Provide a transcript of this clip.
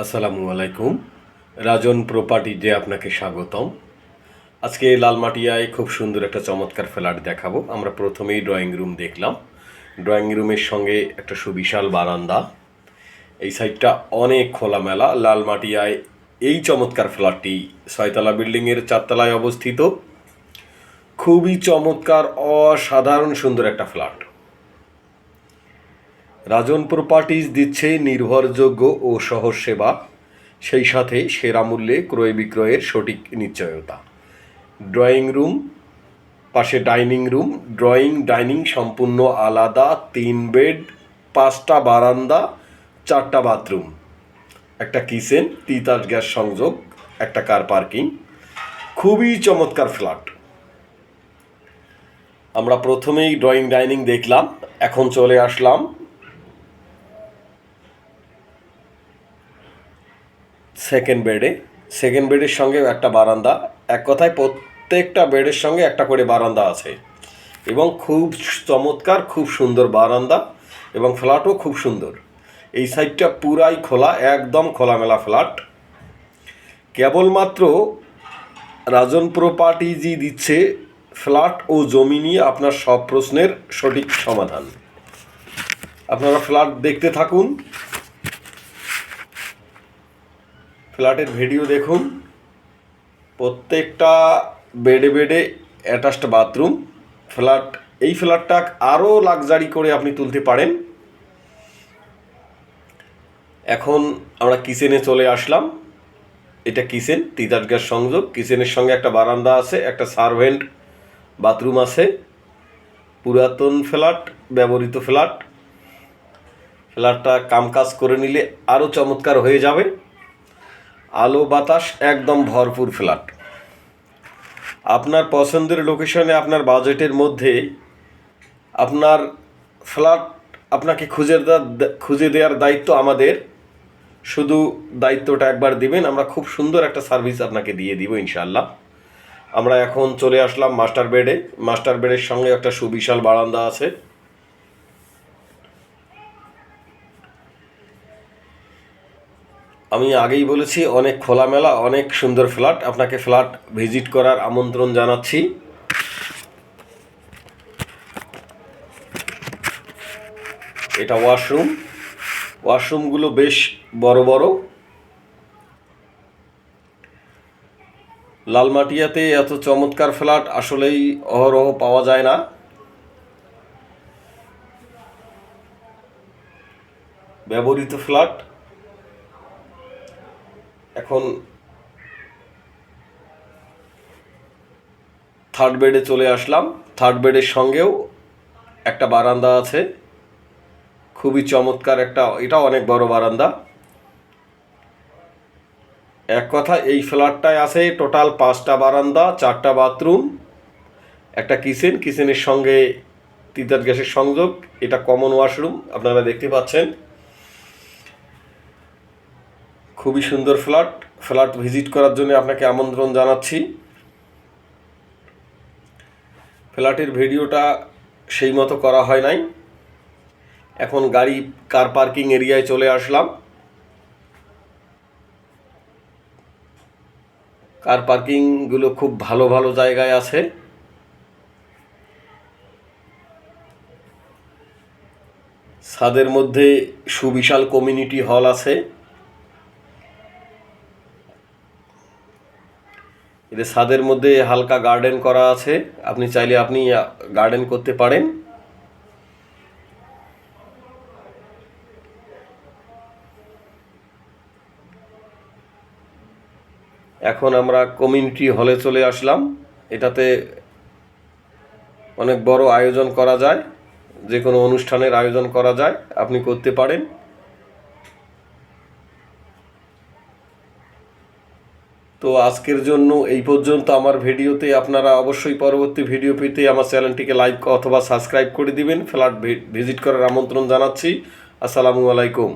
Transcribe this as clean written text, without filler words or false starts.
আসসালামু আলাইকুম। রাজন প্রপার্টিজে আপনাকে স্বাগতম। আজকে লালমাটিয়ায় খুব সুন্দর একটা চমৎকার ফ্ল্যাট দেখাবো। আমরা প্রথমেই ড্রয়িং রুম দেখলাম। ড্রয়িং রুমের সঙ্গে একটা সুবিশাল বারান্দা। এই সাইডটা অনেক খোলামেলা। লালমাটিয়ায় এই চমৎকার ফ্ল্যাটটি 6তলা বিল্ডিংয়ের 4তলায় অবস্থিত। খুবই চমৎকার, অসাধারণ সুন্দর একটা ফ্ল্যাট। রাজন প্রপার্টিজ দিচ্ছে নির্ভরযোগ্য ও সহজ সেবা, সেই সাথে সেরা মূল্যে ক্রয় বিক্রয়ের সঠিক নিশ্চয়তা। ড্রয়িং রুম, পাশে ডাইনিং রুম, ডাইনিং সম্পূর্ণ আলাদা, 3 বেড, 5টা বারান্দা, 4টা বাথরুম, একটা কিচেন, তিতাস গ্যাস সংযোগ, একটা কার পার্কিং। খুবই চমৎকার ফ্ল্যাট। আমরা প্রথমেই ডাইনিং দেখলাম, এখন চলে আসলাম সেকেন্ড বেডের সঙ্গে একটা বারান্দা। এক কথায় প্রত্যেকটা বেডের সঙ্গে একটা করে বারান্দা আছে এবং খুব চমৎকার, খুব সুন্দর বারান্দা এবং ফ্ল্যাটও খুব সুন্দর। এই সাইডটা পুরাই খোলা, একদম খোলামেলা ফ্ল্যাট। কেবলমাত্র রাজন প্রপার্টিজই দিচ্ছে ফ্ল্যাট ও জমি নিয়ে আপনার সব প্রশ্নের সঠিক সমাধান। আপনারা ফ্ল্যাট দেখতে থাকুন, ফ্ল্যাটের ভিডিও দেখুন। প্রত্যেকটা বেডে অ্যাটাচড বাথরুম। এই ফ্ল্যাটটা আরও লাক্সারি করে আপনি তুলতে পারেন। এখন আমরা কিচেনে চলে আসলাম। এটা কিচেন, তিতাস গ্যাস সংযোগ। কিচেনের সঙ্গে একটা বারান্দা আছে, একটা সার্ভেন্ট বাথরুম আছে। পুরাতন ফ্ল্যাট, ব্যবহৃত ফ্ল্যাটটা কাজ করে নিলে আরও চমৎকার হয়ে যাবে। আলো বাতাস একদম ভরপুর ফ্ল্যাট। আপনার পছন্দের লোকেশনে, আপনার বাজেটের মধ্যে আপনার ফ্ল্যাট আপনাকে খুঁজে দেওয়ার দায়িত্ব আমাদের। শুধু দায়িত্বটা একবার দিবেন, আমরা খুব সুন্দর একটা সার্ভিস আপনাকে দিয়ে দিব ইনশাআল্লাহ। আমরা এখন চলে আসলাম মাস্টার বেডের সঙ্গে একটা সুবিশাল বারান্দা আছে। আমি আগেই বলেছি, অনেক খোলামেলা, অনেক সুন্দর ফ্ল্যাট। আপনাকে ফ্ল্যাট ভিজিট করার আমন্ত্রণ জানাচ্ছি। এটা ওয়াশরুমগুলো বেশ বড় বড়। লালমাটিয়াতে এত চমৎকার ফ্ল্যাট আসলেই অহরহ পাওয়া যায় না। ব্যবহৃত ফ্ল্যাট। এখন থার্ড বেডে চলে আসলাম। থার্ড বেডের সঙ্গেও একটা বারান্দা আছে, খুবই চমৎকার এটা অনেক বড় বারান্দা। এক কথা, এই ফ্ল্যাটটায় আছে টোটাল 5টা বারান্দা, 4টা বাথরুম, একটা কিচেনের সঙ্গে তিতাস গ্যাসের সংযোগ। এটা কমন ওয়াশরুম, আপনারা দেখতে পাচ্ছেন। খুবই সুন্দর ফ্ল্যাট ভিজিট করার জন্য আপনাকে আমন্ত্রণ জানাচ্ছি। ফ্ল্যাটের ভিডিওটা সেই মতো করা হয় নাই। এখন কার পার্কিং এরিয়ায় চলে আসলাম। কার পার্কিংগুলো খুব ভালো ভালো জায়গায় আছে। ছাদের মধ্যে সুবিশাল কমিউনিটি হল আছে। এটা ছাদের মধ্যে হালকা গার্ডেন করা আছে, আপনি চাইলে গার্ডেন করতে পারেন। এখন আমরা কমিউনিটি হলে চলে আসলাম। এটাতে অনেক বড় আয়োজন করা যায়, যে কোনো অনুষ্ঠানের আয়োজন করা যায়, আপনি করতে পারেন। তো আজকের জন্য এই পর্যন্ত আমার ভিডিওতে। আপনারা অবশ্যই পরবর্তী ভিডিও পেতে আমার চ্যানেলটিকে লাইক অথবা সাবস্ক্রাইব করে দিবেন। ফ্ল্যাট ভিজিট করার আমন্ত্রণ জানাচ্ছি। আসসালামু আলাইকুম।